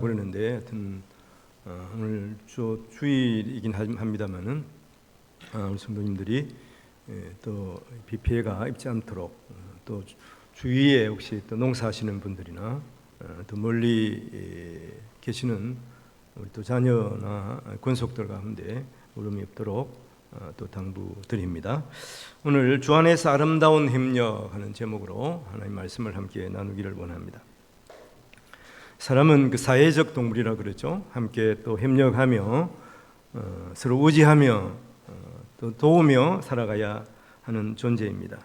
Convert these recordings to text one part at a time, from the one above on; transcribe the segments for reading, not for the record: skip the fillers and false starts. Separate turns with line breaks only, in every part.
그러는데 하여튼 오늘 주일이긴 합니다만은 우리 성도님들이 또 비 피해가 입지 않도록 또 주위에 혹시 또 농사하시는 분들이나 또 멀리 계시는 우리 또 자녀나 권속들 가운데 울음이 없도록 또 당부드립니다. 오늘 주 안에서 아름다운 협력하는 제목으로 하나님 말씀을 함께 나누기를 원합니다. 사람은 그 사회적 동물이라 그러죠. 함께 또 협력하며 서로 의지하며 또 도우며 살아가야 하는 존재입니다.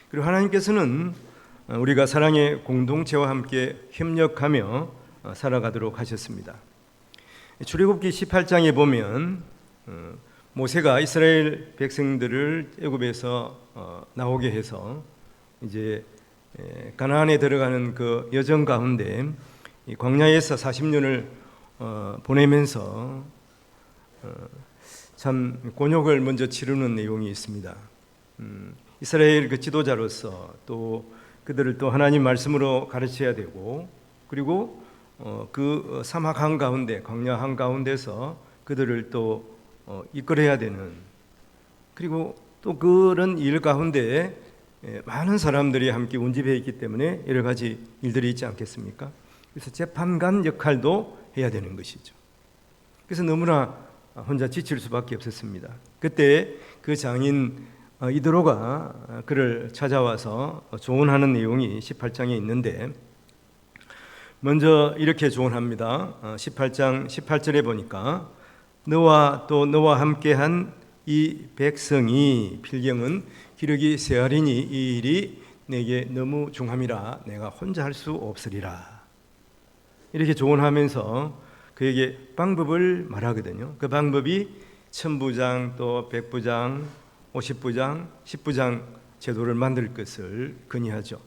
그리고 하나님께서는 우리가 사랑의 공동체와 함께 협력하며 살아가도록 하셨습니다. 출애굽기 18장에 보면 모세가 이스라엘 백성들을 애굽에서 나오게 해서 이제 가나안에 들어가는 그 여정 가운데 이 광야에서 40년을 보내면서 참 곤욕을 먼저 치르는 내용이 있습니다. 이스라엘 그 지도자로서 또 그들을 또 하나님 말씀으로 가르쳐야 되고, 그리고 그 사막 한가운데, 광야 한가운데서 그들을 또 이끌어야 되는, 그리고 또 그런 일 가운데 많은 사람들이 함께 운집해 있기 때문에 여러 가지 일들이 있지 않겠습니까? 그래서 재판관 역할도 해야 되는 것이죠. 그래서 너무나 혼자 지칠 수밖에 없었습니다. 그때 그 장인 이드로가 그를 찾아와서 조언하는 내용이 18장에 있는데, 먼저 이렇게 조언합니다. 18장 18절에 보니까 너와 또 너와 함께한 이 백성이 필경은 기력이 세하리니 이 일이 내게 너무 중함이라 내가 혼자 할 수 없으리라. 이렇게 조언하면서 그에게 방법을 말하거든요. 그 방법이 1000부장 또 100부장 50부장 10부장 제도를 만들 것을 건의하죠.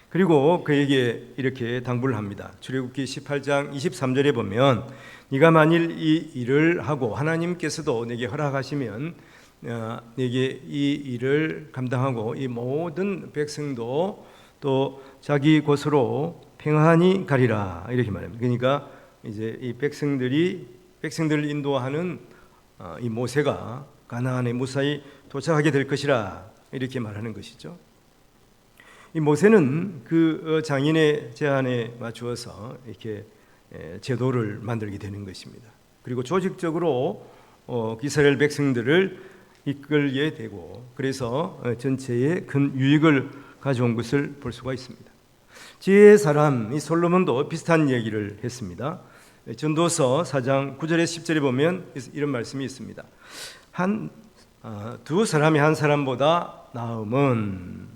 그리고 그에게 이렇게 당부를 합니다. 출애굽기 18장 23절에 보면 네가 만일 이 일을 하고 하나님께서도 내게 허락하시면 내게 이 일을 감당하고 이 모든 백성도 또 자기 곳으로 평안히 가리라, 이렇게 말합니다. 그러니까 이제 이 백성들을 인도하는 이 모세가 가나안에 무사히 도착하게 될 것이라, 이렇게 말하는 것이죠. 이 모세는 그 장인의 제안에 맞추어서 이렇게 제도를 만들게 되는 것입니다. 그리고 조직적으로 이스라엘 백성들을 이끌게 되고, 그래서 전체에 큰 유익을 가져온 것을 볼 수가 있습니다. 지혜의 사람 이 솔로몬도 비슷한 얘기를 했습니다. 전도서 4장 9절에 10절에 보면 이런 말씀이 있습니다. 두 사람이 한 사람보다 나음은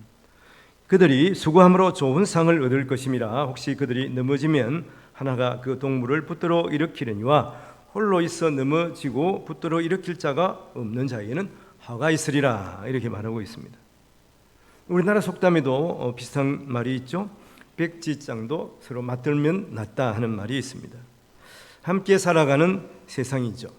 그들이 수고함으로 좋은 상을 얻을 것임이라. 혹시 그들이 넘어지면 하나가 그 동물을 붙들어 일으키려니와 홀로 있어 넘어지고 붙들어 일으킬 자가 없는 자에게는 화가 있으리라, 이렇게 말하고 있습니다. 우리나라 속담에도 비슷한 말이 있죠. 백지장도 서로 맞들면 낫다 하는 말이 있습니다. 함께 살아가는 세상이죠.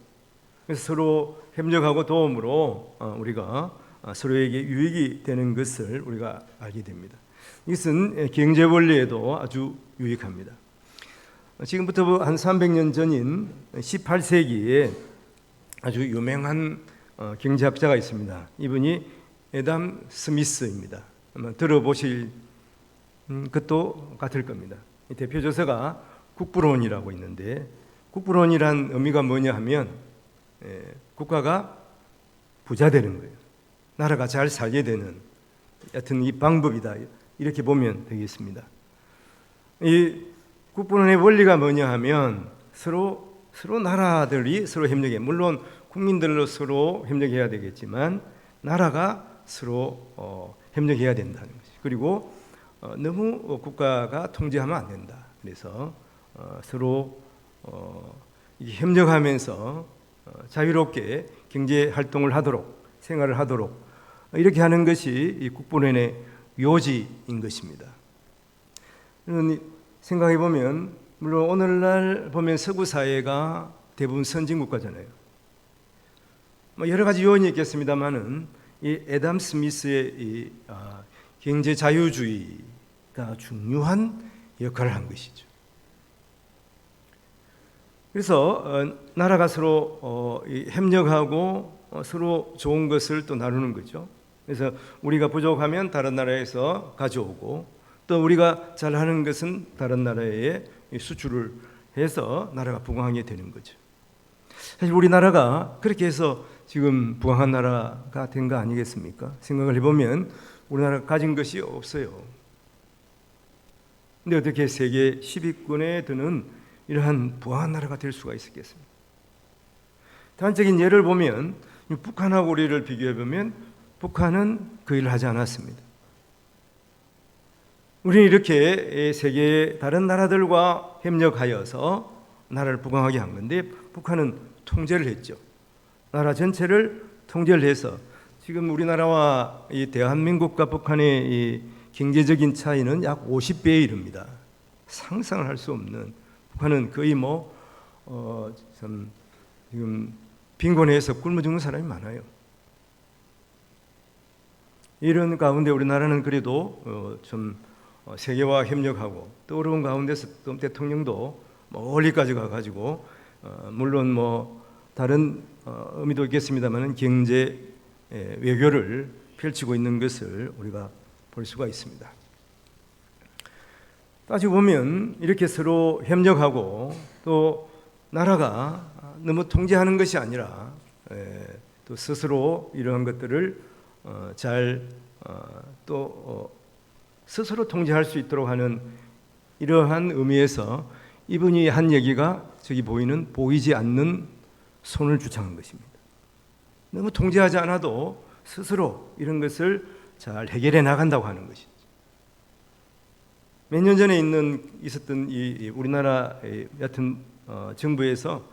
그래서 서로 협력하고 도움으로 우리가 서로에게 유익이 되는 것을 우리가 알게 됩니다. 이것은 경제 원리에도 아주 유익합니다. 지금부터 한 300년 전인 18세기에 아주 유명한 경제학자가 있습니다. 이분이 애담 스미스입니다. 아마 들어보실 것도 같을 겁니다. 대표 저서가 국부론이라고 있는데, 국부론이란 의미가 뭐냐 하면 국가가 부자 되는 거예요. 나라가 잘 살게 되는, 여튼 이 방법이다, 이렇게 보면 되겠습니다. 이 국부론의 원리가 뭐냐 하면 서로 나라들이 서로 협력해, 물론 국민들로 서로 협력해야 되겠지만 나라가 서로 협력해야 된다는 것이. 그리고 너무 국가가 통제하면 안 된다. 그래서 서로 협력하면서 자유롭게 경제 활동을 하도록, 생활을 하도록 이렇게 하는 것이 이 국부론의 요지인 것입니다. 생각해 보면, 물론 오늘날 보면 서구 사회가 대부분 선진국가잖아요. 여러 가지 요인이 있겠습니다만은 이 애담 스미스의 이 경제 자유주의가 중요한 역할을 한 것이죠. 그래서 나라가 서로 협력하고 서로 좋은 것을 또 나누는 거죠. 그래서 우리가 부족하면 다른 나라에서 가져오고 또 우리가 잘하는 것은 다른 나라에 수출을 해서 나라가 부강하게 되는 거죠. 사실 우리나라가 그렇게 해서 지금 부강한 나라가 된 거 아니겠습니까? 생각을 해보면 우리나라가 가진 것이 없어요. 근데 어떻게 세계 10위권에 드는 이러한 부강한 나라가 될 수가 있었겠습니까? 단적인 예를 보면 북한하고 우리를 비교해보면 북한은 그 일을 하지 않았습니다. 우리는 이렇게 세계의 다른 나라들과 협력하여서 나라를 부강하게 한 건데 북한은 통제를 했죠. 나라 전체를 통제를 해서 지금 우리나라와 이 대한민국과 북한의 이 경제적인 차이는 약 50배에 이릅니다. 상상을 할 수 없는, 북한은 거의 지금 빈곤해서 굶어 죽는 사람이 많아요. 이런 가운데 우리나라는 그래도 좀 세계와 협력하고 또 어려운 가운데서 또 대통령도 멀리까지 가가지고 물론 다른 의미도 있겠습니다만 경제 외교를 펼치고 있는 것을 우리가 볼 수가 있습니다. 따지고 보면 이렇게 서로 협력하고 또 나라가 너무 통제하는 것이 아니라 또 스스로 이러한 것들을 스스로 통제할 수 있도록 하는 이러한 의미에서 이분이 한 얘기가 저기 보이지 않는 손을 주창한 것입니다. 너무 통제하지 않아도 스스로 이런 것을 잘 해결해 나간다고 하는 것이죠. 몇 년 전에 있었던 이 우리나라 여튼 정부에서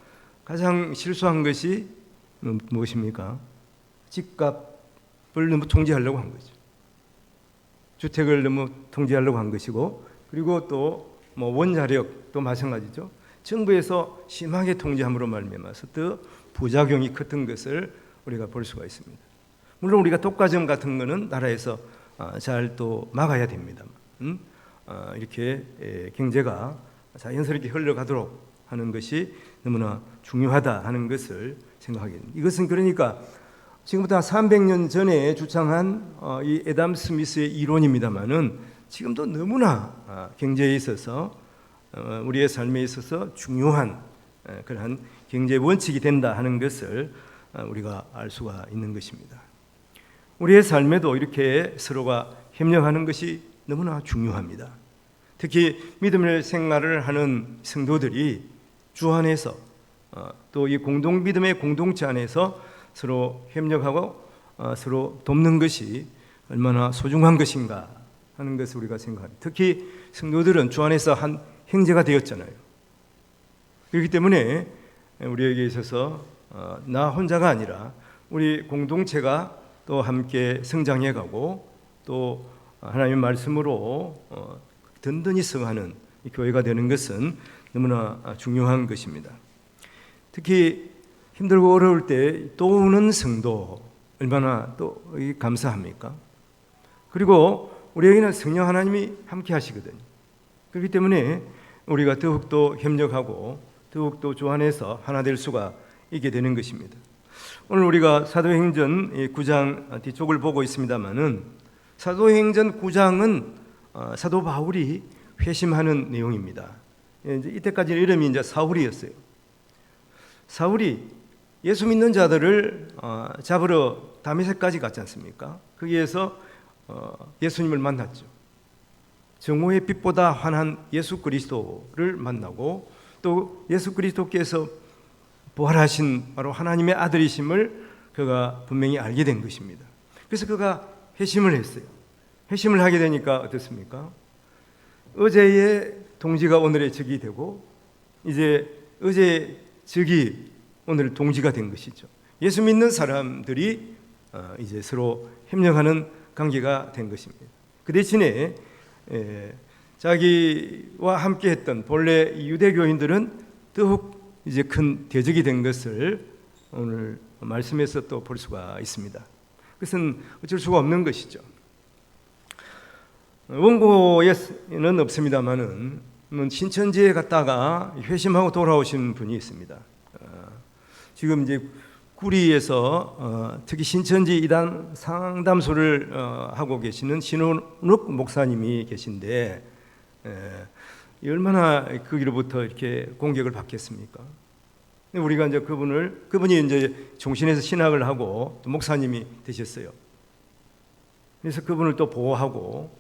가장 실수한 것이 무엇입니까? 집값을 너무 통제하려고 한 거죠. 주택을 너무 통제하려고 한 것이고, 그리고 또 원자력도 마찬가지죠. 정부에서 심하게 통제함으로 말미암아서 더 부작용이 컸던 것을 우리가 볼 수가 있습니다. 물론 우리가 독과점 같은 거는 나라에서 잘 또 막아야 됩니다만 이렇게 경제가 자연스럽게 흘러가도록 하는 것이 너무나 중요하다 하는 것을 생각하게 됩니다. 이것은 그러니까 지금부터 300년 전에 주창한 이 애담 스미스의 이론입니다만은 지금도 너무나 경제에 있어서 우리의 삶에 있어서 중요한 그러한 경제 원칙이 된다 하는 것을 우리가 알 수가 있는 것입니다. 우리의 삶에도 이렇게 서로가 협력하는 것이 너무나 중요합니다. 특히 믿음의 생활을 하는 성도들이 주 안에서 또 이 믿음의 공동체 안에서 서로 협력하고 서로 돕는 것이 얼마나 소중한 것인가 하는 것을 우리가 생각합니다. 특히 성도들은 주 안에서 한 형제가 되었잖아요. 그렇기 때문에 우리에게 있어서 나 혼자가 아니라 우리 공동체가 또 함께 성장해가고 또 하나님의 말씀으로 든든히 성하는 교회가 되는 것은 너무나 중요한 것입니다. 특히 힘들고 어려울 때 도우는 성도 얼마나 또 감사합니까? 그리고 우리에게는 성령 하나님이 함께 하시거든요. 그렇기 때문에 우리가 더욱더 협력하고 더욱더 주 안에서 하나 될 수가 있게 되는 것입니다. 오늘 우리가 사도행전 9장 뒤쪽을 보고 있습니다만은 사도행전 9장은 사도 바울이 회심하는 내용입니다. 이때까지 이름이 이제 사울이었어요. 사울이 예수 믿는 자들을 잡으러 다메섹까지 갔지 않습니까? 거기에서 예수님을 만났죠. 정오의 빛보다 환한 예수 그리스도를 만나고 또 예수 그리스도께서 부활하신 바로 하나님의 아들이심을 그가 분명히 알게 된 것입니다. 그래서 그가 회심을 했어요. 회심을 하게 되니까 어떻습니까? 어제의 동지가 오늘의 적이 되고 이제 어제의 적이 오늘 동지가 된 것이죠. 예수 믿는 사람들이 이제 서로 협력하는 관계가 된 것입니다. 그 대신에 자기와 함께했던 본래 유대교인들은 더욱 이제 큰 대적이 된 것을 오늘 말씀에서 또 볼 수가 있습니다. 그것은 어쩔 수가 없는 것이죠. 원고에는 없습니다만은 신천지에 갔다가 회심하고 돌아오신 분이 있습니다. 지금 이제 구리에서 특히 신천지 이단 상담소를 하고 계시는 신원욱 목사님이 계신데, 얼마나 거기로부터 이렇게 공격을 받겠습니까? 우리가 이제 그분이 이제 종신에서 신학을 하고 또 목사님이 되셨어요. 그래서 그분을 또 보호하고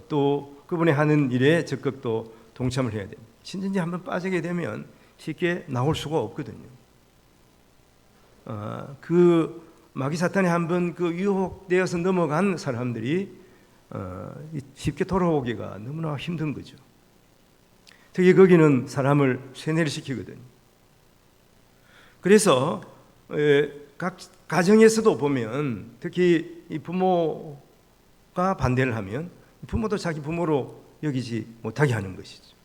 또 그분이 하는 일에 적극 또 동참을 해야 됩니다. 신천지 한번 빠지게 되면 쉽게 나올 수가 없거든요. 그 마귀 사탄에 한번 그 유혹되어서 넘어간 사람들이 쉽게 돌아오기가 너무나 힘든 거죠. 특히 거기는 사람을 쇠뇌를 시키거든요. 그래서 각 가정에서도 보면 특히 이 부모가 반대를 하면 부모도 자기 부모로 여기지 못하게 하는 것이죠.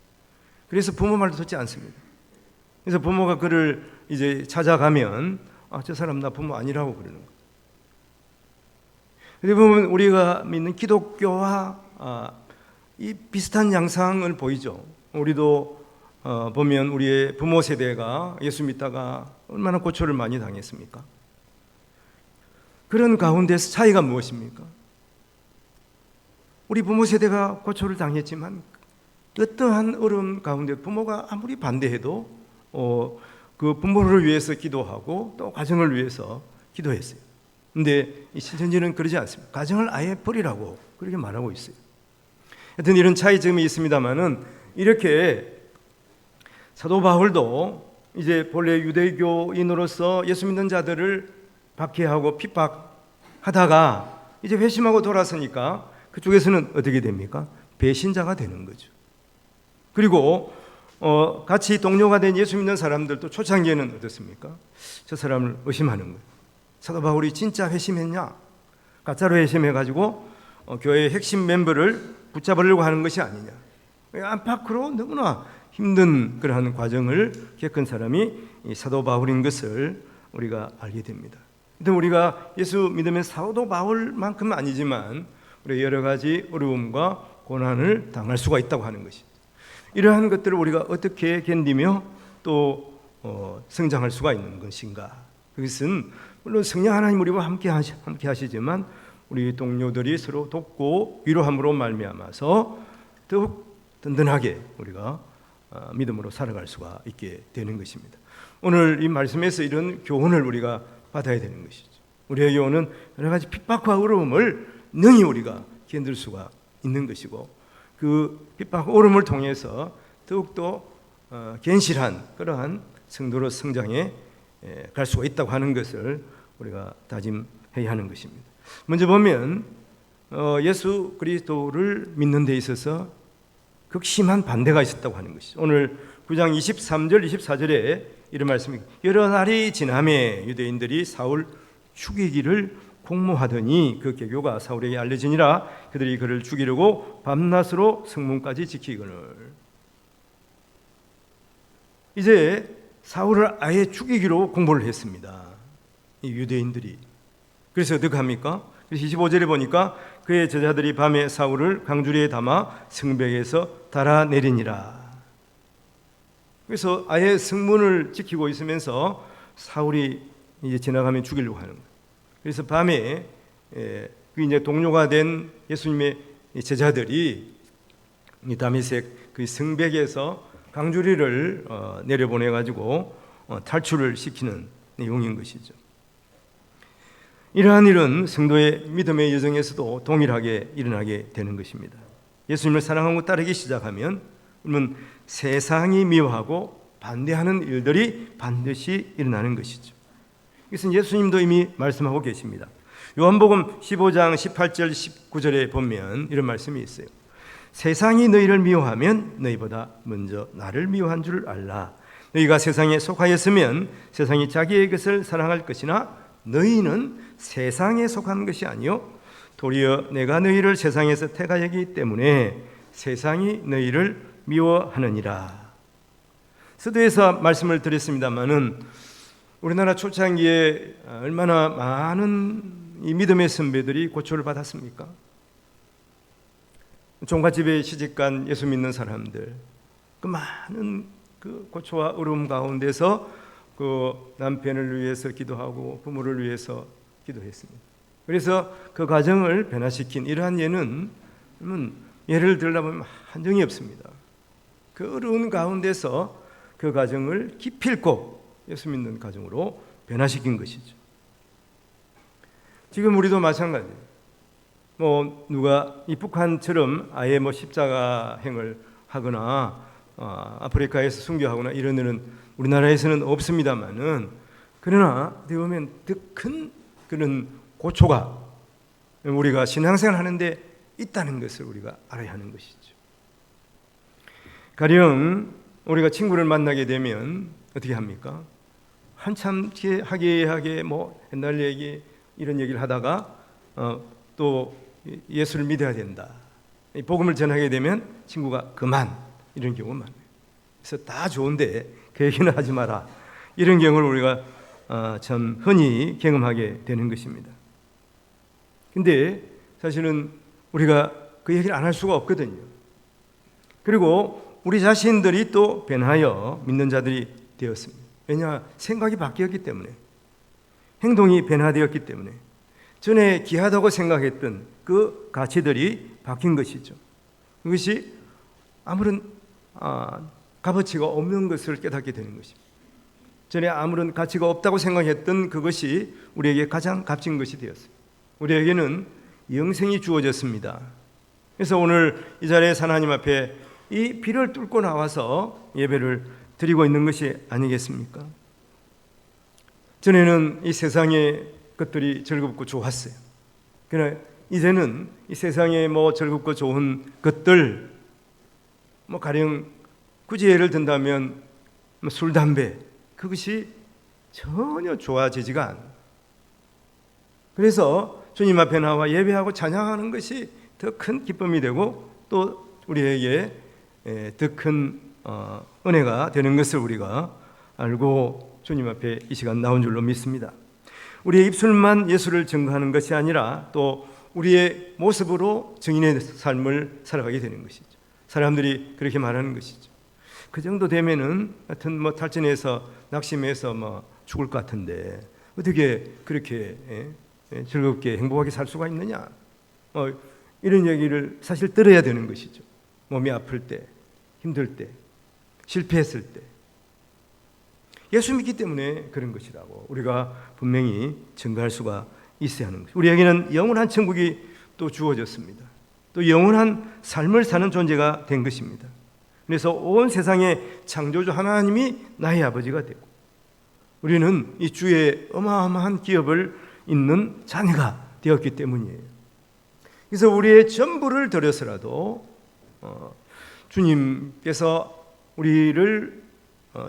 그래서 부모 말도 듣지 않습니다. 그래서 부모가 그를 이제 찾아가면 저 사람 나 부모 아니라고 그러는 거예요. 그런데 보면 우리가 믿는 기독교와 이 비슷한 양상을 보이죠. 우리도 보면 우리의 부모 세대가 예수 믿다가 얼마나 고초를 많이 당했습니까? 그런 가운데서 차이가 무엇입니까? 우리 부모 세대가 고초를 당했지만 어떠한 어려움 가운데 부모가 아무리 반대해도 그 부모를 위해서 기도하고 또 가정을 위해서 기도했어요. 그런데 이 신천지는 그러지 않습니다. 가정을 아예 버리라고 그렇게 말하고 있어요. 하여튼 이런 차이점이 있습니다만은 이렇게 사도 바울도 이제 본래 유대교인으로서 예수 믿는 자들을 박해하고 핍박하다가 이제 회심하고 돌아서니까 그쪽에서는 어떻게 됩니까? 배신자가 되는 거죠. 그리고 같이 동료가 된 예수 믿는 사람들도 초창기에는 어떻습니까? 저 사람을 의심하는 거예요. 사도 바울이 진짜 회심했냐? 가짜로 회심해가지고 교회의 핵심 멤버를 붙잡으려고 하는 것이 아니냐? 안팎으로 너무나 힘든 그러한 과정을 겪은 사람이 이 사도 바울인 것을 우리가 알게 됩니다. 근데 우리가 예수 믿으면 사도 바울만큼은 아니지만 우리 여러 가지 어려움과 고난을 당할 수가 있다고 하는 것입니다. 이러한 것들을 우리가 어떻게 견디며 또 성장할 수가 있는 것인가? 그것은 물론 성령 하나님 우리와 함께 하시지만 우리 동료들이 서로 돕고 위로함으로 말미암아서 더욱 든든하게 우리가 믿음으로 살아갈 수가 있게 되는 것입니다. 오늘 이 말씀에서 이런 교훈을 우리가 받아야 되는 것이죠. 우리의 교훈은 여러 가지 핍박과 어려움을 능히 우리가 견딜 수가 있는 것이고 그 핍박과 어려움을 통해서 더욱더 견실한 그러한 성도로 성장해 갈 수가 있다고 하는 것을 우리가 다짐해야 하는 것입니다. 먼저 보면 예수 그리스도를 믿는 데 있어서 극심한 반대가 있었다고 하는 것이죠. 오늘 9장 23절 24절에 이런 말씀이 여러 날이 지나매 유대인들이 사울 죽이기를 공모하더니 그 계교가 사울에게 알려지니라. 그들이 그를 죽이려고 밤낮으로 성문까지 지키거늘. 이제 사울을 아예 죽이기로 공모를 했습니다. 이 유대인들이. 그래서 어떻게 합니까? 25절에 보니까 그의 제자들이 밤에 사울을 강주리에 담아 성벽에서 달아내리니라. 그래서 아예 성문을 지키고 있으면서 사울이 이제 지나가면 죽이려고 하는 거예요. 그래서 밤에 그 이제 동료가 된 예수님의 제자들이 이 다메섹 그 성벽에서 강주리를 내려보내 가지고 탈출을 시키는 내용인 것이죠. 이러한 일은 성도의 믿음의 여정에서도 동일하게 일어나게 되는 것입니다. 예수님을 사랑하고 따르기 시작하면 그러면 세상이 미워하고 반대하는 일들이 반드시 일어나는 것이죠. 이것은 예수님도 이미 말씀하고 계십니다. 요한복음 15장 18절 19절에 보면 이런 말씀이 있어요. 세상이 너희를 미워하면 너희보다 먼저 나를 미워한 줄 알라. 너희가 세상에 속하였으면 세상이 자기의 것을 사랑할 것이나 너희는 세상에 속한 것이 아니요 도리어 내가 너희를 세상에서 택하였기 때문에 세상이 너희를 미워하느니라. 서두에서 말씀을 드렸습니다마는 우리나라 초창기에 얼마나 많은 이 믿음의 선배들이 고초를 받았습니까? 종갓집에 시집간 예수 믿는 사람들, 그 많은 그 고초와 어려움 가운데서 그 남편을 위해서 기도하고 부모를 위해서 기도했습니다. 그래서 그 가정을 변화시킨 이러한 예는 예를 들려면 한정이 없습니다. 그 어려운 가운데서 그 가정을 기필코 예수 믿는 가정으로 변화시킨 것이죠. 지금 우리도 마찬가지예요. 누가 이 북한처럼 아예 십자가행을 하거나 아프리카에서 순교하거나 이런 일은 우리나라에서는 없습니다만은, 그러나 어떻게 보면 더 큰 그런 고초가 우리가 신앙생활 하는데 있다는 것을 우리가 알아야 하는 것이죠. 가령 우리가 친구를 만나게 되면 어떻게 합니까? 한참 하게 옛날 얘기 이런 얘기를 하다가 또 예수를 믿어야 된다, 복음을 전하게 되면 친구가 그만, 이런 경우가 많아요. 그래서 다 좋은데 그 얘기는 하지 마라, 이런 경우를 우리가 참 흔히 경험하게 되는 것입니다. 근데 사실은 우리가 그 얘기를 안 할 수가 없거든요. 그리고 우리 자신들이 또 변하여 믿는 자들이 되었습니다. 왜냐? 생각이 바뀌었기 때문에, 행동이 변화되었기 때문에, 전에 귀하다고 생각했던 그 가치들이 바뀐 것이죠. 그것이 아무런 값어치가 없는 것을 깨닫게 되는 것입니다. 전에 아무런 가치가 없다고 생각했던 그것이 우리에게 가장 값진 것이 되었습니다. 우리에게는 영생이 주어졌습니다. 그래서 오늘 이 자리에 하나님 앞에 이 비를 뚫고 나와서 예배를 드리고 있는 것이 아니겠습니까? 전에는 이 세상의 것들이 즐겁고 좋았어요. 그러나 이제는 이 세상에 즐겁고 좋은 것들, 가령 굳이 예를 든다면 술, 담배, 그것이 전혀 좋아지지가 않아요. 그래서 주님 앞에 나와 예배하고 찬양하는 것이 더 큰 기쁨이 되고 또 우리에게 더 큰 은혜가 되는 것을 우리가 알고 주님 앞에 이 시간 나온 줄로 믿습니다. 우리의 입술만 예수를 증거하는 것이 아니라 또 우리의 모습으로 증인의 삶을 살아가게 되는 것이죠. 사람들이 그렇게 말하는 것이죠. 그 정도 되면은 하여튼 탈진해서 낙심해서 죽을 것 같은데 어떻게 그렇게 즐겁게 행복하게 살 수가 있느냐, 이런 얘기를 사실 들어야 되는 것이죠. 몸이 아플 때, 힘들 때, 실패했을 때. 예수 믿기 때문에 그런 것이라고 우리가 분명히 증거할 수가 있어야 하는 것이죠. 우리에게는 영원한 천국이 또 주어졌습니다. 또 영원한 삶을 사는 존재가 된 것입니다. 그래서 온 세상의 창조주 하나님이 나의 아버지가 되고 우리는 이 주의 어마어마한 기업을 잇는 자녀가 되었기 때문이에요. 그래서 우리의 전부를 들여서라도 주님께서 우리를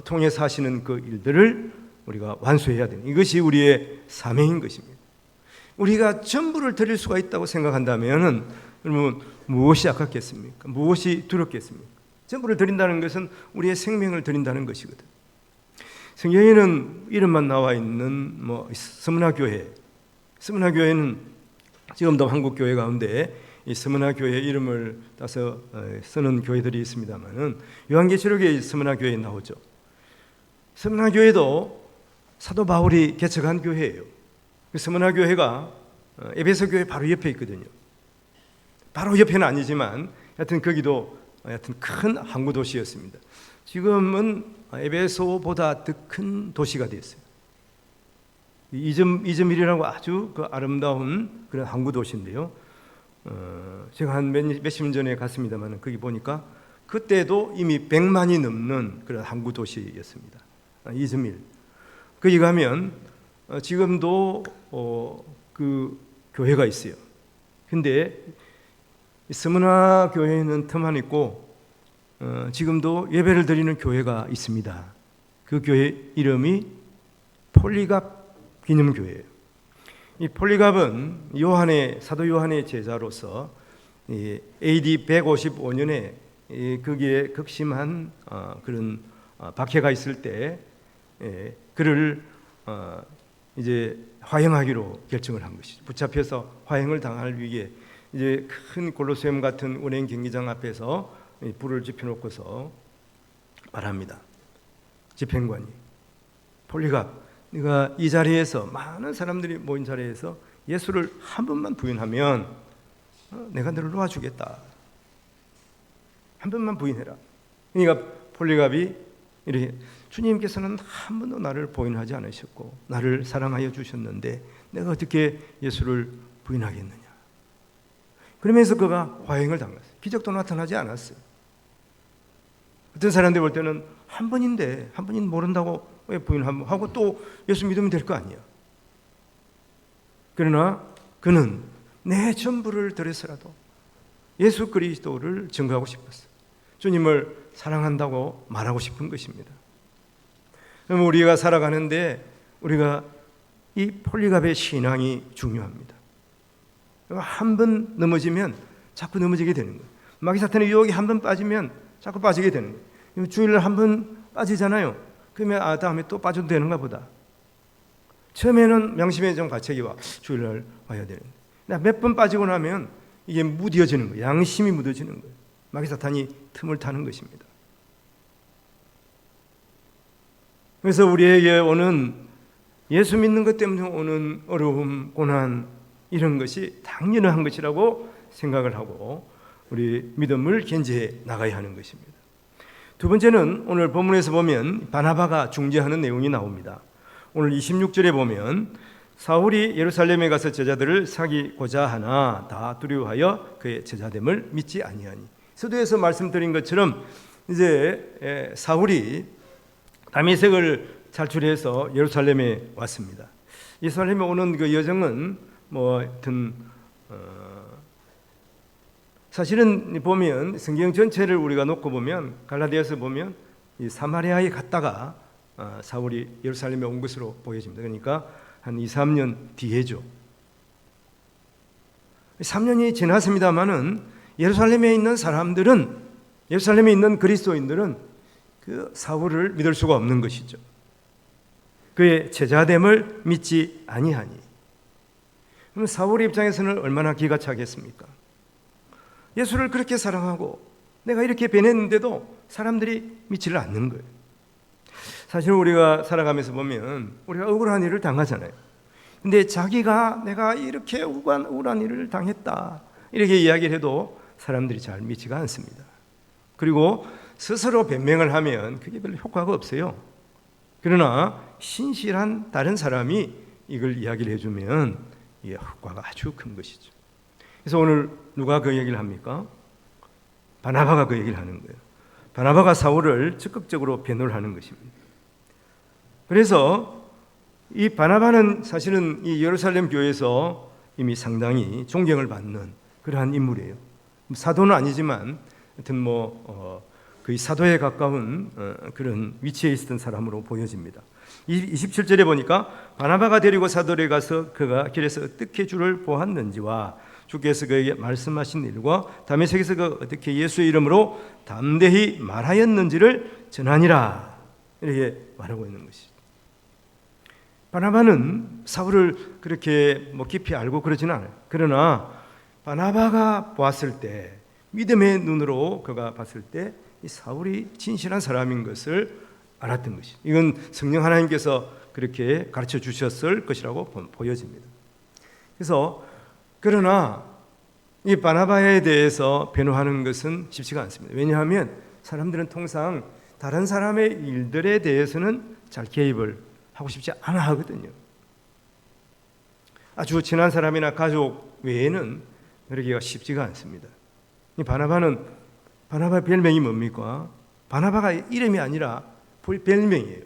통해서 하시는 그 일들을 우리가 완수해야 되는, 이것이 우리의 사명인 것입니다. 우리가 전부를 드릴 수가 있다고 생각한다면 여러분, 무엇이 아깝겠습니까? 무엇이 두렵겠습니까? 전부를 드린다는 것은 우리의 생명을 드린다는 것이거든. 성경에는 이름만 나와 있는 스무나교회, 스무나교회는 지금도 한국 교회 가운데 이 스무나교회 이름을 따서 쓰는 교회들이 있습니다만은 요한계시록에 스무나교회에 나오죠. 스무나교회도 사도 바울이 개척한 교회예요. 스무나교회가 에베소 교회 바로 옆에 있거든요. 바로 옆에는 아니지만 하여튼 거기도 하여튼 큰 항구 도시였습니다. 지금은 에베소보다 더 큰 도시가 되었어요. 이즈밀이라고 아주 그 아름다운 그런 항구 도시인데요. 제가 한 몇십 년 전에 갔습니다만 거기 보니까 그때도 이미 100만이 넘는 그런 항구 도시였습니다. 이즈밀. 거기 가면 지금도 그 교회가 있어요. 근데 스무나 교회는 틈만 있고 지금도 예배를 드리는 교회가 있습니다. 그 교회 이름이 폴리갑 기념교회예요. 이 폴리갑은 사도 요한의 제자로서 AD 155년에 거기에 극심한 그런 박해가 있을 때 그를 이제 화형하기로 결정을 한 것이죠. 붙잡혀서 화형을 당할 위기에 이제 큰 골로세움 같은 은행 경기장 앞에서 불을 지펴놓고서 말합니다. 집행관이, 폴리갑, 네가 이 자리에서, 많은 사람들이 모인 자리에서 예수를 한 번만 부인하면 내가 너를 놓아주겠다. 한 번만 부인해라. 그러니까 폴리갑이 이렇게, 주님께서는 한 번도 나를 부인하지 않으셨고 나를 사랑하여 주셨는데 내가 어떻게 예수를 부인하겠느냐. 그러면서 그가 화형을 당했어요. 기적도 나타나지 않았어요. 어떤 사람들이 볼 때는 한 번인데, 한 번인 모른다고 왜 부인하고 또 예수 믿으면 될 거 아니야. 그러나 그는 내 전부를 들여서라도 예수 그리스도를 증거하고 싶었어요. 주님을 사랑한다고 말하고 싶은 것입니다. 그럼 우리가 살아가는데 우리가 이 폴리갑의 신앙이 중요합니다. 한 번 넘어지면 자꾸 넘어지게 되는 거예요. 마귀사탄의 유혹이 한 번 빠지면 자꾸 빠지게 되는 거예요. 주일날 한 번 빠지잖아요. 그러면 다음에 또 빠져도 되는가 보다. 처음에는 명심의 좀 가책이 와, 주일날 와야 되는데 몇 번 빠지고 나면 이게 무뎌지는 거예요. 양심이 묻어지는 거예요. 마귀사탄이 틈을 타는 것입니다. 그래서 우리에게 오는, 예수 믿는 것 때문에 오는 어려움, 고난, 이런 것이 당연한 것이라고 생각을 하고 우리 믿음을 견지해 나가야 하는 것입니다. 두 번째는 오늘 본문에서 보면 바나바가 중재하는 내용이 나옵니다. 오늘 26절에 보면 사울이 예루살렘에 가서 제자들을 사귀고자 하나 다 두려워하여 그의 제자됨을 믿지 아니하니. 서두에서 말씀드린 것처럼 이제 사울이 다메섹을 탈출해서 예루살렘에 왔습니다. 예루살렘에 오는 그 여정은 하여튼 사실은 보면 성경 전체를 우리가 놓고 보면 갈라디아서 보면 이 사마리아에 갔다가 사울이 예루살렘에 온 것으로 보여집니다. 그러니까 한 2, 3년 뒤에죠. 3년이 지났습니다마는 예루살렘에 있는 사람들은, 예루살렘에 있는 그리스도인들은 그 사울을 믿을 수가 없는 것이죠. 그의 제자됨을 믿지 아니하니. 그럼 사울의 입장에서는 얼마나 기가 차겠습니까? 예수를 그렇게 사랑하고 내가 이렇게 변했는데도 사람들이 믿지를 않는 거예요. 사실 우리가 살아가면서 보면 우리가 억울한 일을 당하잖아요. 근데 자기가 내가 이렇게 억울한 일을 당했다 이렇게 이야기를 해도 사람들이 잘 믿지가 않습니다. 그리고 스스로 변명을 하면 그게 별로 효과가 없어요. 그러나 신실한 다른 사람이 이걸 이야기를 해주면 이 효과가 아주 큰 것이죠. 그래서 오늘 누가 그 얘기를 합니까? 바나바가 그 얘기를 하는 거예요. 바나바가 사울을 적극적으로 변호를 하는 것입니다. 그래서 이 바나바는 사실은 이 예루살렘 교회에서 이미 상당히 존경을 받는 그러한 인물이에요. 사도는 아니지만 하여튼 거의 사도에 가까운 그런 위치에 있었던 사람으로 보여집니다. 27절에 보니까 바나바가 데리고 사도에 가서 그가 길에서 어떻게 주를 보았는지와 주께서 그에게 말씀하신 일과 다메섹에서 그가 어떻게 예수의 이름으로 담대히 말하였는지를 전하니라 이렇게 말하고 있는 것이죠. 바나바는 사울을 그렇게 깊이 알고 그러지는 않아요. 그러나 바나바가 보았을 때, 믿음의 눈으로 그가 봤을 때 이 사울이 진실한 사람인 것을 알았던 것이. 이건 성령 하나님께서 그렇게 가르쳐 주셨을 것이라고 보여집니다. 그래서 그러나 이 바나바에 대해서 변호하는 것은 쉽지가 않습니다. 왜냐하면 사람들은 통상 다른 사람의 일들에 대해서는 잘 개입을 하고 싶지 않아 하거든요. 아주 친한 사람이나 가족 외에는 그러기가 쉽지가 않습니다. 이 바나바의 별명이 뭡니까? 바나바가 이름이 아니라 별명이에요.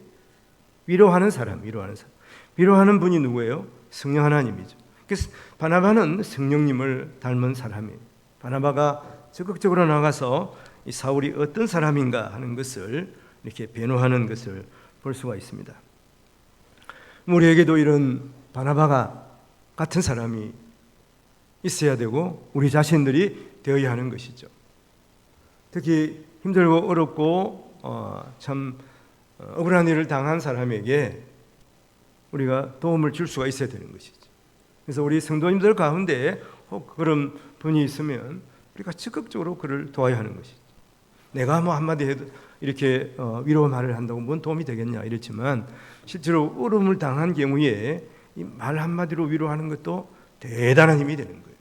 위로하는 사람. 위로하는 분이 누구예요? 성령 하나님이죠. 그래서 바나바는 성령님을 닮은 사람이에요. 바나바가 적극적으로 나가서 이 사울이 어떤 사람인가 하는 것을 이렇게 변호하는 것을 볼 수가 있습니다. 우리에게도 이런 바나바가 같은 사람이 있어야 되고 우리 자신들이 되어야 하는 것이죠. 특히 힘들고 어렵고 참 억울한 일을 당한 사람에게 우리가 도움을 줄 수가 있어야 되는 것이죠. 그래서 우리 성도님들 가운데 혹 그런 분이 있으면 우리가 적극적으로 그를 도와야 하는 것이죠. 내가 한마디 해도 이렇게 위로 말을 한다고 뭔 도움이 되겠냐 이랬지만 실제로 어려움을 당한 경우에 이 말 한마디로 위로하는 것도 대단한 힘이 되는 거예요.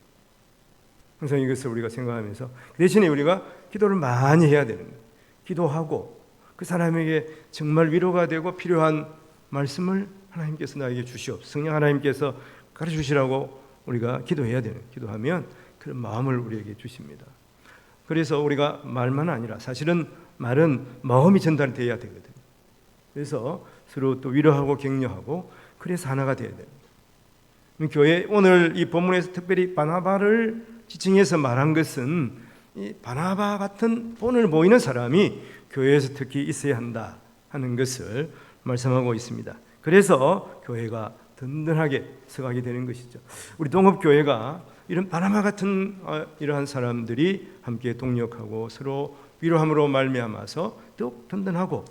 항상 이것을 우리가 생각하면서 대신에 우리가 기도를 많이 해야 되는 거예요. 기도하고 그 사람에게 정말 위로가 되고 필요한 말씀을 하나님께서 나에게 주시옵소서. 성령 하나님께서 가르쳐주시라고 우리가 기도해야 되는, 기도하면 그런 마음을 우리에게 주십니다. 그래서 우리가 말만 아니라 사실은 말은 마음이 전달되어야 되거든요. 그래서 서로 또 위로하고 격려하고 그래서 하나가 되어야 됩니다. 교회 오늘 이 본문에서 특별히 바나바를 지칭해서 말한 것은 이 바나바 같은 본을 모이는 사람이 교회에서 특히 있어야 한다 하는 것을 말씀하고 있습니다. 그래서 교회가 든든하게 서가게 되는 것이죠. 우리 동업교회가 이런 바나바 같은 이러한 사람들이 함께 동력하고 서로 위로함으로 말미암아서 더욱 든든하고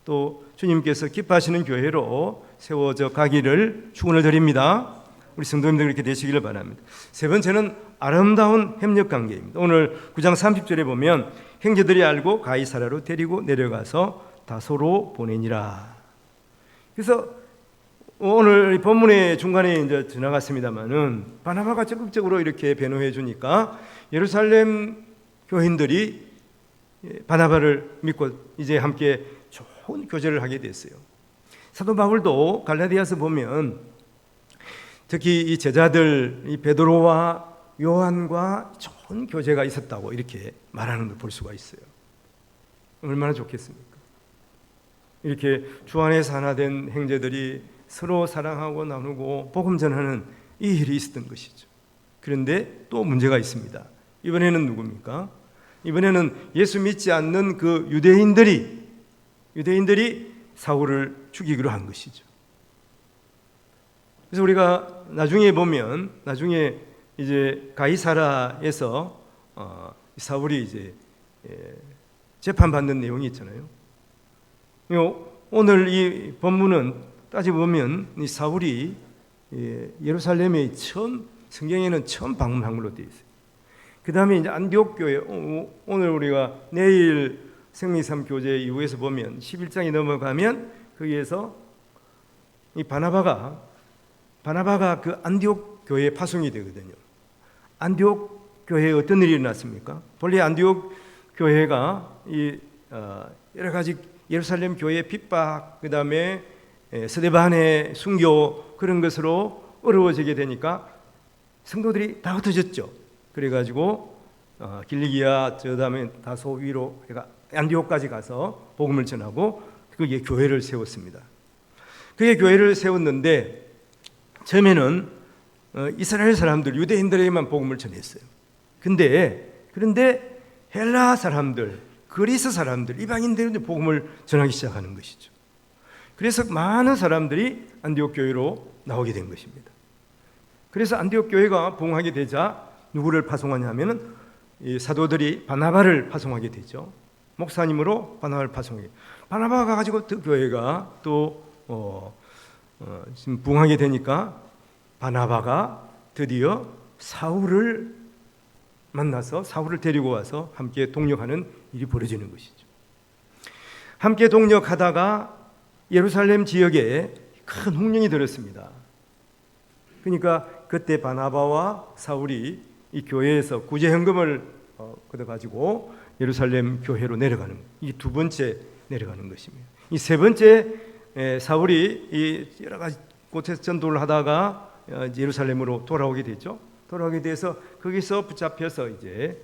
또 주님께서 기뻐하시는 교회로 세워져 가기를 축원을 드립니다. 우리 성도님들 그렇게 되시기를 바랍니다. 세 번째는 아름다운 협력 관계입니다. 오늘 9장 30절에 보면 형제들이 알고 가이사라로 데리고 내려가서 다소로 보내니라. 그래서 오늘 본문의 중간에 이제 지나갔습니다만은 바나바가 적극적으로 이렇게 변호해 주니까 예루살렘 교인들이 바나바를 믿고 이제 함께 좋은 교제를 하게 됐어요. 사도 바울도 갈라디아서 보면 특히 이 제자들 이 베드로와 요한과 좋은 교제가 있었다고 이렇게 말하는 걸 볼 수가 있어요. 얼마나 좋겠습니까? 이렇게 주 안에서 하나 된 형제들이 서로 사랑하고 나누고 복음 전하는 이 일이 있었던 것이죠. 그런데 또 문제가 있습니다. 이번에는 누굽니까? 이번에는 예수 믿지 않는 그 유대인들이 사울을 죽이기로 한 것이죠. 그래서 우리가 나중에 보면 이제 가이사라에서 사울이 이제 재판받는 내용이 있잖아요. 오늘 이 본문은 따지고 보면 이 사울이 예루살렘에 성경에는 처음 방문한 걸로 되어 있어요. 그 다음에 이제 안디옥 교회, 오늘 우리가 내일 생리삼 교제 이후에서 보면 11장이 넘어가면 거기에서 이 바나바가 그 안디옥 교회에 파송이 되거든요. 안디옥 교회에 어떤 일이 일어났습니까? 본래 안디옥 교회가 여러 가지 예루살렘 교회의 핍박, 그 다음에 스데반의 순교 그런 것으로 어려워지게 되니까 성도들이 다 흩어졌죠. 그래가지고 길리기아 저 다음에 다소 위로 안디옥까지 가서 복음을 전하고 그게 교회를 세웠습니다. 그게 교회를 세웠는데 처음에는 이스라엘 사람들 유대인들에게만 복음을 전했어요. 그런데 헬라 사람들, 그리스 사람들, 이방인들에게 복음을 전하기 시작하는 것이죠. 그래서 많은 사람들이 안디옥 교회로 나오게 된 것입니다. 그래서 안디옥 교회가 부흥하게 되자 누구를 파송하냐면은 이 사도들이 바나바를 파송하게 되죠. 목사님으로 바나바를 파송하게. 바나바가 가지고 그 교회가 또 지금 부흥하게 되니까 바나바가 드디어 사울을 만나서 사울을 데리고 와서 함께 동력하는 일이 벌어지는 것이죠. 함께 동력하다가 예루살렘 지역에 큰 홍령이 들었습니다. 그러니까 그때 바나바와 사울이 이 교회에서 구제 현금을 걷어가지고 예루살렘 교회로 내려가는, 이 두 번째 내려가는 것입니다. 이 세 번째 사울이 이 여러 가지 곳에서 전도를 하다가 예루살렘으로 돌아오게 되죠. 돌아오게 돼서 거기서 붙잡혀서 이제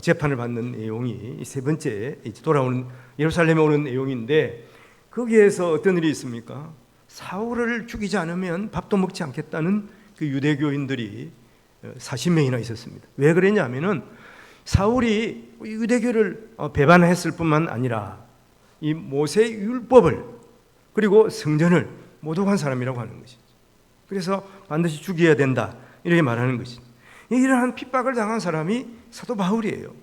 재판을 받는 내용이 이 세 번째 돌아오는 예루살렘에 오는 내용인데 거기에서 어떤 일이 있습니까? 사울을 죽이지 않으면 밥도 먹지 않겠다는 그 유대교인들이 40명이나 있었습니다. 왜 그랬냐면은 사울이 유대교를 배반했을 뿐만 아니라 이 모세 율법을 그리고 성전을 모독한 사람이라고 하는 것이죠. 그래서 반드시 죽여야 된다 이렇게 말하는 것이죠. 이러한 핍박을 당한 사람이 사도 바울이에요.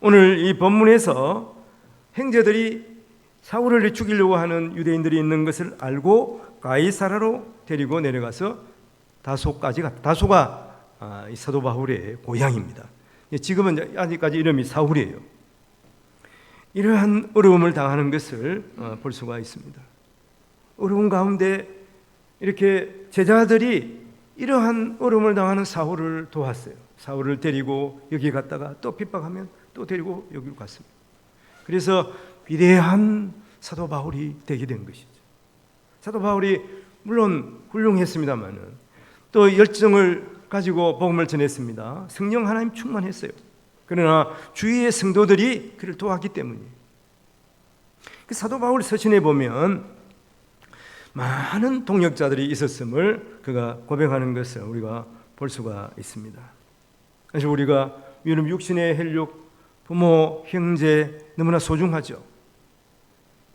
오늘 이 본문에서 형제들이 사울을 죽이려고 하는 유대인들이 있는 것을 알고 가이사라로 데리고 내려가서 다소까지 갔다. 다소가 이 사도 바울의 고향입니다. 지금은 아직까지 이름이 사울이에요. 이러한 어려움을 당하는 것을 볼 수가 있습니다. 어려운 가운데 이렇게 제자들이 이러한 어려움을 당하는 사울을 도왔어요. 사울을 데리고 여기 갔다가 또 핍박하면 또 데리고 여기로 갔습니다. 그래서 위대한 사도 바울이 되게 된 것이죠. 사도 바울이 물론 훌륭했습니다만은 또 열정을 가지고 복음을 전했습니다. 성령 하나님 충만했어요. 그러나 주위의 성도들이 그를 도왔기 때문이에요. 그 사도 바울 서신에 보면 많은 동역자들이 있었음을 그가 고백하는 것을 우리가 볼 수가 있습니다. 그래서 우리가 요즘 육신의 혈육, 부모, 형제 너무나 소중하죠.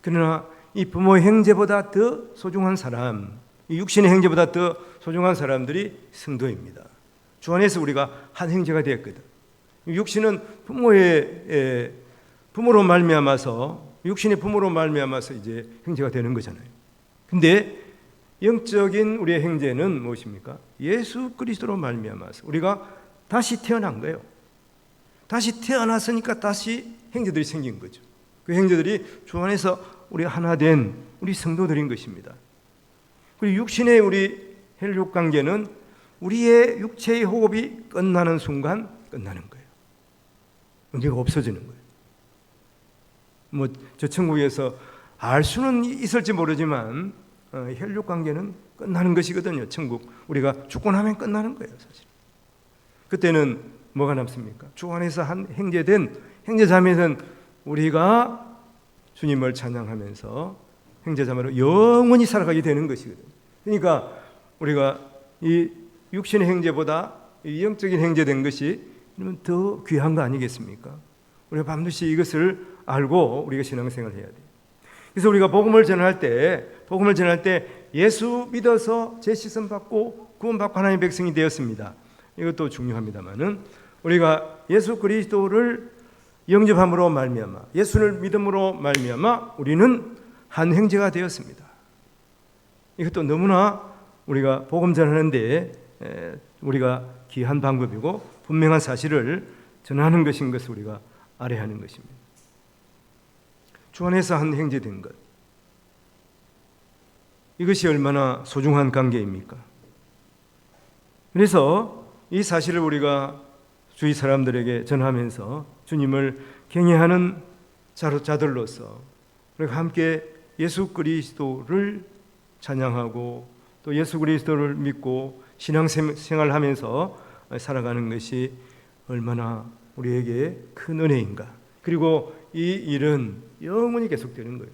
그러나 이 부모, 형제보다 더 소중한 사람, 이 육신의 형제보다 더 소중한 사람들이 성도입니다. 주 안에서 우리가 한 형제가 되었거든. 육신은 부모로 말미암아서, 육신의 부모로 말미암아서 이제 형제가 되는 거잖아요. 근데 영적인 우리의 형제는 무엇입니까? 예수 그리스도로 말미암아서 우리가 다시 태어난 거예요. 다시 태어났으니까 다시 형제들이 생긴 거죠. 그 형제들이 주 안에서 우리 하나 된 우리 성도들인 것입니다. 그리고 육신의 우리 혈육 관계는 우리의 육체의 호흡이 끝나는 순간 끝나는 거예요. 관계가 없어지는 거예요. 저 천국에서 알 수는 있을지 모르지만 혈육 관계는 끝나는 것이거든요. 천국 우리가 죽고 나면 끝나는 거예요, 사실. 그때는 뭐가 남습니까? 주 안에서 한 형제된 형제자매는 우리가 주님을 찬양하면서 형제자매로 영원히 살아가게 되는 것이거든요. 그러니까 우리가 이 육신의 형제보다 이 영적인 형제된 것이 더 귀한 거 아니겠습니까? 우리가 반드시 이것을 알고 우리가 신앙생활을 해야 돼요. 그래서 우리가 복음을 전할 때 예수 믿어서 제시선 받고 구원받고 하나님의 백성이 되었습니다. 이것도 중요합니다만은 우리가 예수 그리스도를 영접함으로 말미암아 예수를 믿음으로 말미암아 우리는 한 형제가 되었습니다. 이것도 너무나 우리가 복음 전하는데 우리가 귀한 방법이고 분명한 사실을 전하는 것인 것을 우리가 알아야 하는 것입니다. 주 안에서 한 형제 된 것, 이것이 얼마나 소중한 관계입니까? 그래서 이 사실을 우리가 주위 사람들에게 전하면서 주님을 경외하는 자들로서 우리가 함께 예수 그리스도를 찬양하고 또 예수 그리스도를 믿고 신앙생활을 하면서 살아가는 것이 얼마나 우리에게 큰 은혜인가. 그리고 이 일은 영원히 계속되는 거예요.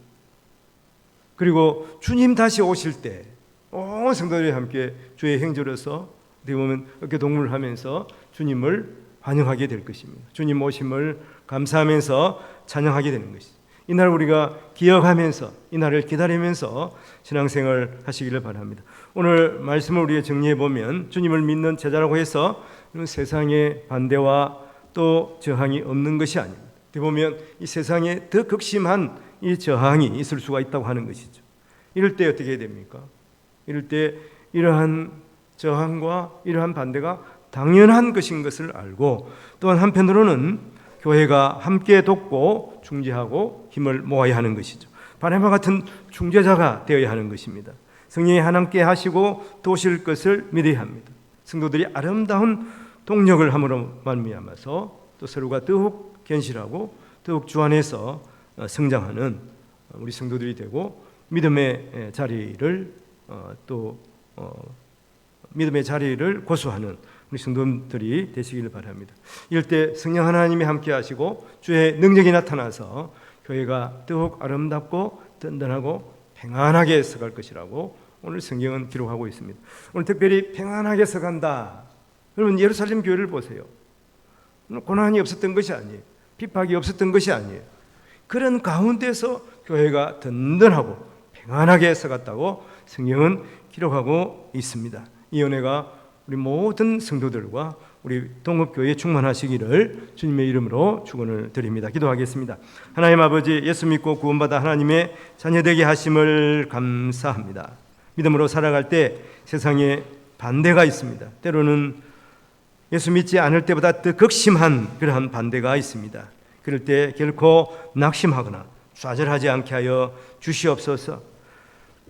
그리고 주님 다시 오실 때 온 성도들이 함께 주의 형제로서 어떻게 보면 어깨 동무를 하면서 주님을 환영하게 될 것입니다. 주님 오심을 감사하면서 찬양하게 되는 것이죠. 이날 우리가 기억하면서 이날을 기다리면서 신앙생활 하시기를 바랍니다. 오늘 말씀을 우리가 정리해 보면 주님을 믿는 제자라고 해서 세상의 반대와 또 저항이 없는 것이 아닙니다. 어떻게 보면 이 세상에 더 극심한 이 저항이 있을 수가 있다고 하는 것이죠. 이럴 때 어떻게 해야 됩니까? 이럴 때 이러한 저항과 이러한 반대가 당연한 것인 것을 알고 또한 한편으로는 교회가 함께 돕고 중재하고 힘을 모아야 하는 것이죠. 바나바 같은 중재자가 되어야 하는 것입니다. 성령이 하나님께 하시고 도우실 것을 믿어야 합니다. 성도들이 아름다운 동력을 함으로 말미암아서 또 서로가 더욱 견실하고 더욱 주 안에서 성장하는 우리 성도들이 되고 믿음의 자리를 믿음의 자리를 고수하는 우리 성도들이 되시기를 바랍니다. 이럴 때 성령 하나님이 함께 하시고 주의 능력이 나타나서 교회가 더욱 아름답고 든든하고 평안하게 서갈 것이라고 오늘 성경은 기록하고 있습니다. 오늘 특별히 평안하게 서간다. 여러분 예루살렘 교회를 보세요. 고난이 없었던 것이 아니에요. 핍박이 없었던 것이 아니에요. 그런 가운데서 교회가 든든하고 평안하게 서갔다고 성경은 기록하고 있습니다. 이 은혜가 우리 모든 성도들과 우리 동업교회에 충만하시기를 주님의 이름으로 축원을 드립니다. 기도하겠습니다. 하나님 아버지, 예수 믿고 구원받아 하나님의 자녀되게 하심을 감사합니다. 믿음으로 살아갈 때 세상에 반대가 있습니다. 때로는 예수 믿지 않을 때보다 더 극심한 그러한 반대가 있습니다. 그럴 때 결코 낙심하거나 좌절하지 않게 하여 주시옵소서.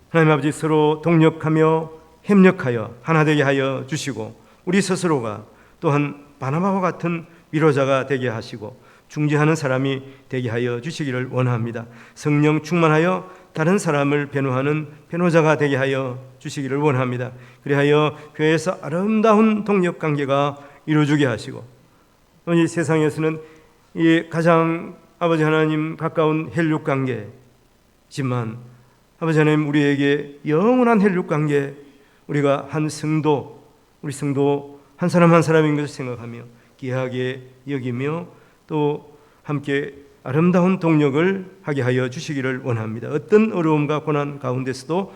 하나님 아버지, 서로 동력하며 협력하여 하나 되게 하여 주시고 우리 스스로가 또한 바나바와 같은 위로자가 되게 하시고 중재하는 사람이 되게 하여 주시기를 원합니다. 성령 충만하여 다른 사람을 변호하는 변호자가 되게 하여 주시기를 원합니다. 그리하여 교회에서 아름다운 동력 관계가 이루어지게 하시고, 이 세상에서는 이 가장 아버지 하나님 가까운 혈육 관계지만 아버지 하나님 우리에게 영원한 혈육 관계, 우리가 한 성도, 우리 성도 한 사람 한 사람인 것을 생각하며 귀하게 여기며 또 함께 아름다운 동력을 하게 하여 주시기를 원합니다. 어떤 어려움과 고난 가운데서도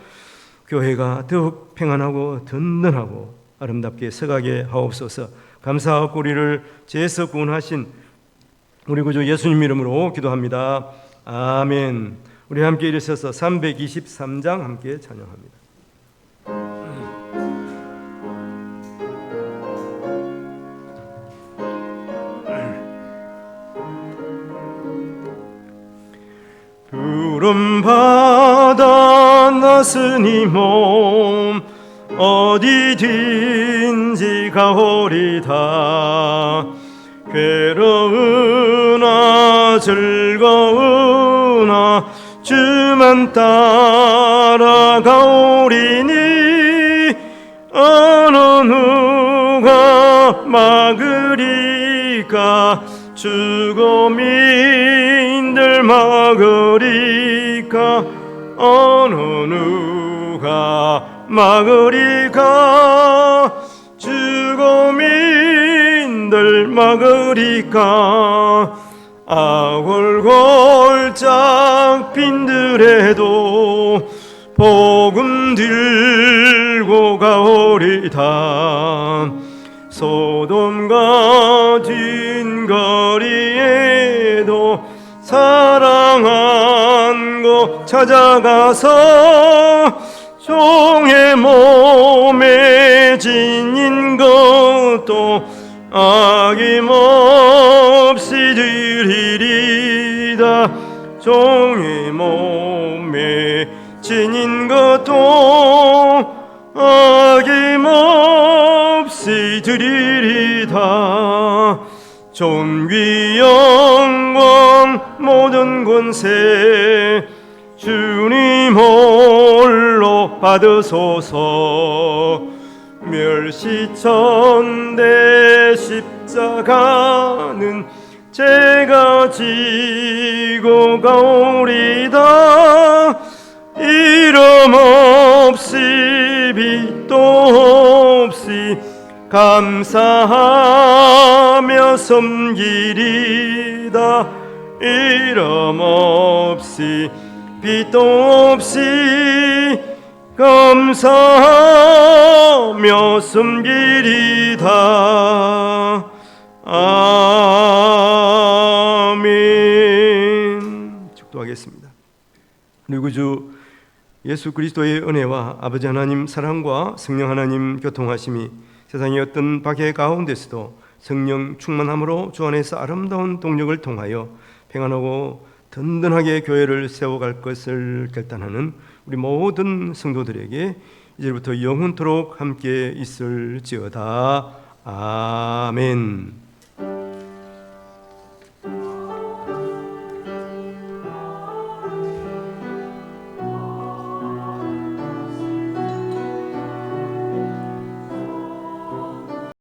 교회가 더욱 평안하고 든든하고 아름답게 서가게 하옵소서. 감사하고 우리를 죄에서 구원하신 우리 구주 예수님 이름으로 기도합니다. 아멘. 우리 함께 일어서서 323장 함께 찬양합니다. 푸른 바다 나스니 몸 어디든지 가오리다. 괴로우나 즐거우나 주만 따라가오리니 어느 누가 막으리까. 주고민들 막으리까. 어느 누가 막으리까. 주고민들 막으리까. 아골골짝 빈들에도 복음 들고 가오리다. 소돔과 뒷거리에도 사랑한 곳 찾아가서 종의 몸에 지닌 것도 아낌없이 드리리다. 종의 몸에 지닌 것도 아낌없이 드리리다. 존귀 영광 모든 권세 주님 홀로 받으소서. 멸시천대 십자가는 제가 지고 가오리다. 이름 없이 빛도 없이 감사하며 섬기리다. 이름 없이 빛도 없이 감사하며 섬기리다. 아멘. 축도하겠습니다. 우리 구주 예수 그리스도의 은혜와 아버지 하나님 사랑과 성령 하나님 교통하심이 세상의 어떤 박해 가운데서도 성령 충만함으로 주 안에서 아름다운 동력을 통하여 평안하고 든든하게 교회를 세워갈 것을 결단하는 우리 모든 성도들에게 이제부터 영원토록 함께 있을지어다. 아멘.